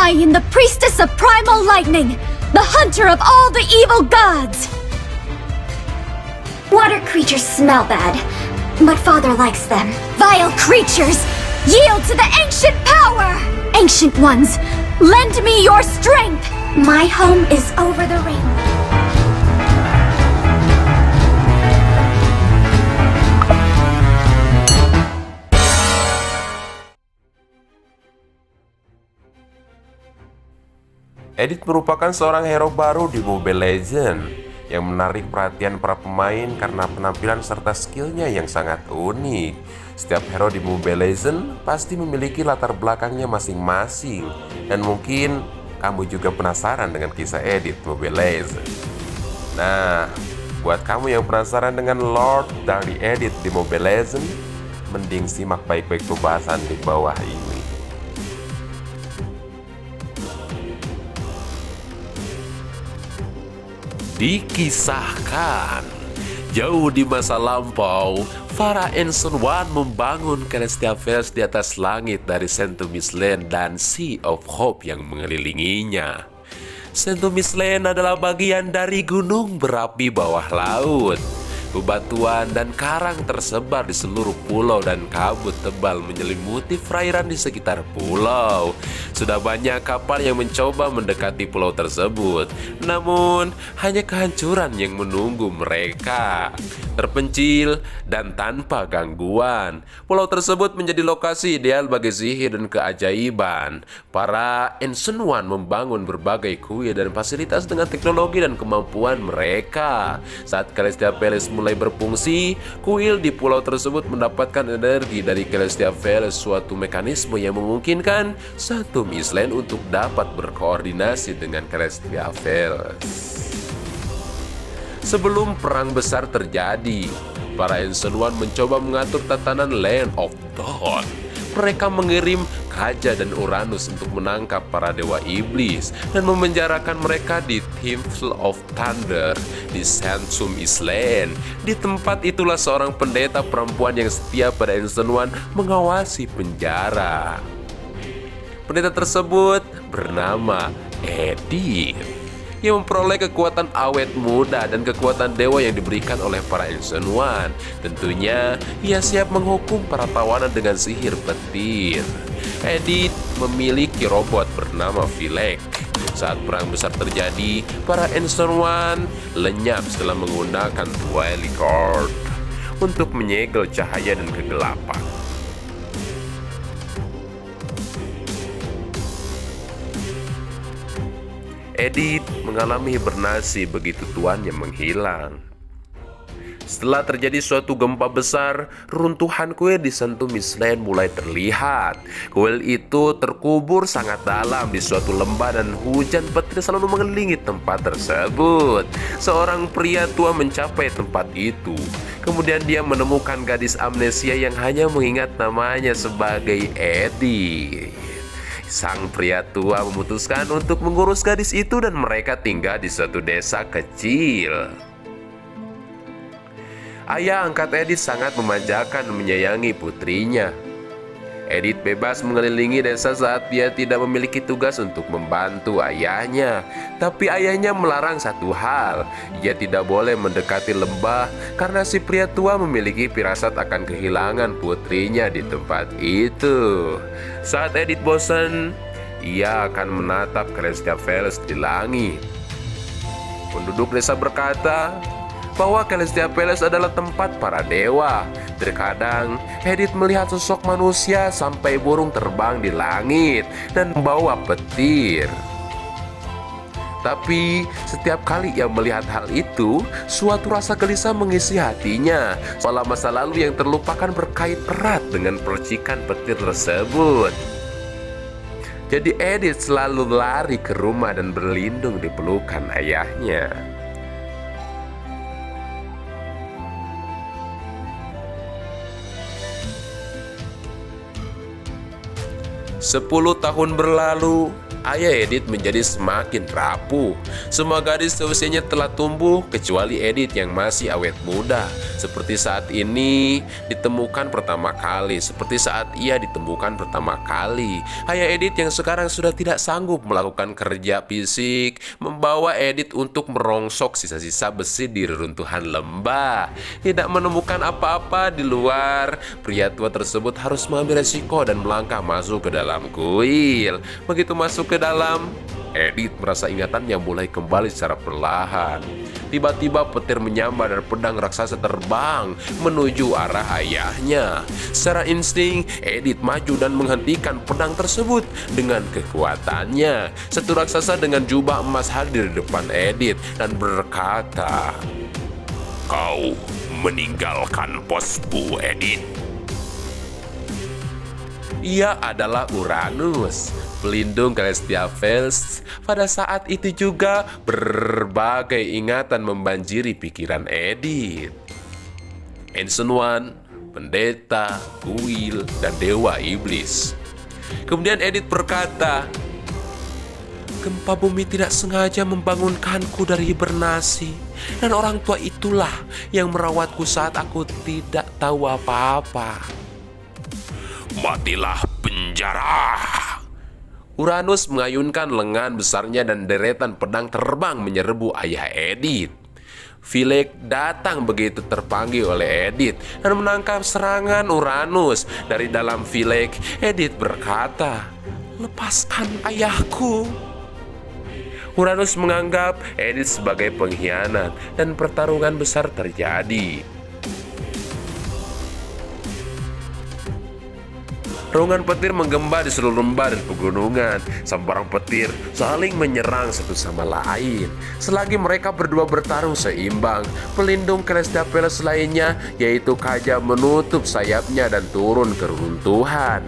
I am the priestess of primal lightning, the hunter of all the evil gods! Water creatures smell bad, but Father likes them. Vile creatures, yield to the ancient power! Ancient ones, lend me your strength! My home is over the rainbow. Edith merupakan seorang hero baru di Mobile Legends yang menarik perhatian para pemain karena penampilan serta skillnya yang sangat unik. Setiap hero di Mobile Legends pasti memiliki latar belakangnya masing-masing, dan mungkin kamu juga penasaran dengan kisah Edith Mobile Legends. Nah, buat kamu yang penasaran dengan Lord dari Edith di Mobile Legends, mending simak baik-baik pembahasan di bawah ini. Dikisahkan, jauh di masa lampau, para Ancient One membangun Celestia Vales di atas langit dari Sanctuary Land dan Sea of Hope yang mengelilinginya. Sanctuary Land adalah bagian dari gunung berapi bawah laut. Bebatuan dan karang tersebar di seluruh pulau dan kabut tebal menyelimuti perairan di sekitar pulau. Sudah banyak kapal yang mencoba mendekati pulau tersebut, namun hanya kehancuran yang menunggu mereka. Terpencil dan tanpa gangguan, pulau tersebut menjadi lokasi ideal bagi sihir dan keajaiban. Para Ancient One membangun berbagai kuil dan fasilitas dengan teknologi dan kemampuan mereka. Saat Celestia Palace mulai berfungsi, kuil di pulau tersebut mendapatkan energi dari Celestia Vales, suatu mekanisme yang memungkinkan Sanctuary Island untuk dapat berkoordinasi dengan Celestia Vales. Sebelum perang besar terjadi, para Ancient One mencoba mengatur tatanan Land of Dawn. Mereka mengirim Kaja dan Uranus untuk menangkap para dewa iblis dan memenjarakan mereka di Temple of Thunder di Sanctuary Island. Di tempat itulah seorang pendeta perempuan yang setia pada Ancient One mengawasi penjara. Pendeta tersebut bernama Edith, yang memperoleh kekuatan awet muda dan kekuatan dewa yang diberikan oleh para Ancient One. Tentunya ia siap menghukum para tawanan dengan sihir petir. Edith memiliki robot bernama Vilek. Saat perang besar terjadi, para Ancient One lenyap setelah menggunakan Twilight Cord untuk menyegel cahaya dan kegelapan. Edith mengalami hibernasi begitu tuannya menghilang. Setelah terjadi suatu gempa besar, runtuhan kuil di Sanctuary Island mulai terlihat. Kuil itu terkubur sangat dalam di suatu lembah dan hujan petir selalu mengelilingi tempat tersebut. Seorang pria tua mencapai tempat itu. Kemudian dia menemukan gadis amnesia yang hanya mengingat namanya sebagai Edith. Sang pria tua memutuskan untuk mengurus gadis itu dan mereka tinggal di suatu desa kecil. Ayah angkat Edith sangat memanjakan dan menyayangi putrinya. Edith bebas mengelilingi desa saat dia tidak memiliki tugas untuk membantu ayahnya. Tapi ayahnya melarang satu hal, ia tidak boleh mendekati lembah karena si pria tua memiliki firasat akan kehilangan putrinya di tempat itu. Saat Edith bosan, ia akan menatap Celestia Vales di langit. Penduduk desa berkata bahwa Celestia Palace adalah tempat para dewa. Terkadang Edith melihat sosok manusia sampai burung terbang di langit dan membawa petir. Tapi setiap kali ia melihat hal itu, suatu rasa gelisah mengisi hatinya. Soal masa lalu yang terlupakan berkait erat dengan percikan petir tersebut. Jadi Edith selalu lari ke rumah dan berlindung di pelukan ayahnya. 10 tahun berlalu, ayah Edith menjadi semakin rapuh. Semua gadis seusianya telah tumbuh kecuali Edith yang masih awet muda. Seperti saat ini ditemukan pertama kali, seperti saat ia ditemukan pertama kali. Ayah Edith yang sekarang sudah tidak sanggup melakukan kerja fisik, membawa Edith untuk merongsok sisa-sisa besi di reruntuhan lembah. Tidak menemukan apa-apa di luar, pria tua tersebut harus mengambil resiko dan melangkah masuk ke dalam kuil. Begitu masuk ke dalam, Edith merasa ingatannya mulai kembali secara perlahan. Tiba-tiba petir menyambar dan pedang raksasa terbang menuju arah ayahnya. Secara insting, Edith maju dan menghentikan pedang tersebut dengan kekuatannya. Satu raksasa dengan jubah emas hadir di depan Edith dan berkata, "Kau meninggalkan posmu, Edith." Ia adalah Uranus, pelindung Celestia Fels. Pada saat itu juga berbagai ingatan membanjiri pikiran Edith. Ancient One, pendeta, kuil, dan dewa iblis. Kemudian Edith berkata, "Gempa bumi tidak sengaja membangunkanku dari hibernasi, dan orang tua itulah yang merawatku saat aku tidak tahu apa-apa." "Matilah penjara!" Uranus mengayunkan lengan besarnya dan deretan pedang terbang menyerbu ayah Edith. Philex datang begitu terpanggil oleh Edith dan menangkap serangan Uranus. Dari dalam Philex, Edith berkata, "Lepaskan ayahku." Uranus menganggap Edith sebagai pengkhianat dan pertarungan besar terjadi. Raungan petir menggema di seluruh lembah dan pegunungan. Sambaran petir saling menyerang satu sama lain. Selagi mereka berdua bertarung seimbang, pelindung Celestia Palace lainnya, yaitu Kaja, menutup sayapnya dan turun ke runtuhan.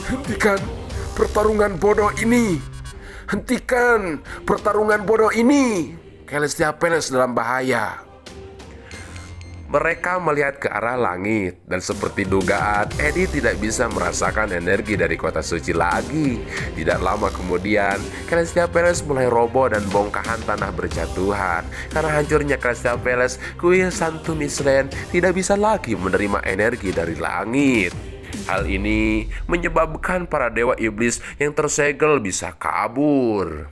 "Hentikan pertarungan bodoh ini! Hentikan pertarungan bodoh ini! Celestia Palace dalam bahaya!" Mereka melihat ke arah langit, dan seperti dugaan, Edith tidak bisa merasakan energi dari kota suci lagi. Tidak lama kemudian, Celestia Palace mulai roboh dan bongkahan tanah berjatuhan. Karena hancurnya Celestia Palace, kuil Sanctum Island tidak bisa lagi menerima energi dari langit. Hal ini menyebabkan para dewa iblis yang tersegel bisa kabur.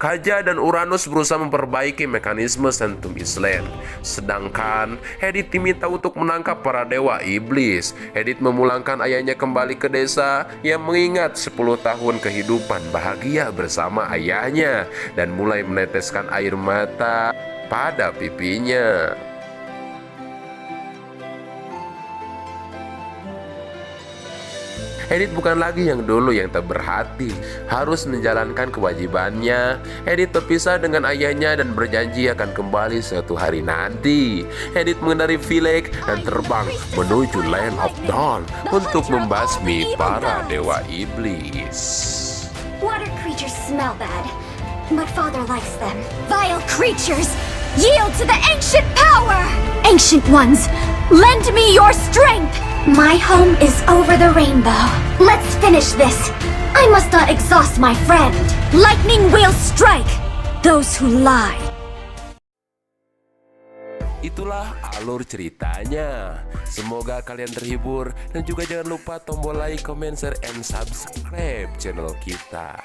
Kaja dan Uranus berusaha memperbaiki mekanisme Sanctum Island, sedangkan Edith diminta untuk menangkap para dewa iblis. Edith memulangkan ayahnya kembali ke desa yang mengingat 10 tahun kehidupan bahagia bersama ayahnya dan mulai meneteskan air mata pada pipinya. Edith bukan lagi yang dulu yang tak berhati, harus menjalankan kewajibannya. Edith terpisah dengan ayahnya dan berjanji akan kembali suatu hari nanti. Edith mengendarai Philex dan terbang menuju Land of Dawn untuk membasmi para dewa iblis. Water creatures smell bad, but father likes them. Vile creatures, yield to the ancient power! Ancient ones, lend me your strength! My home is over the rainbow. Let's finish this. I must not exhaust my friend. Lightning will strike those who lie. Itulah alur ceritanya. Semoga kalian terhibur dan juga jangan lupa tombol like, comment, share, and subscribe channel kita.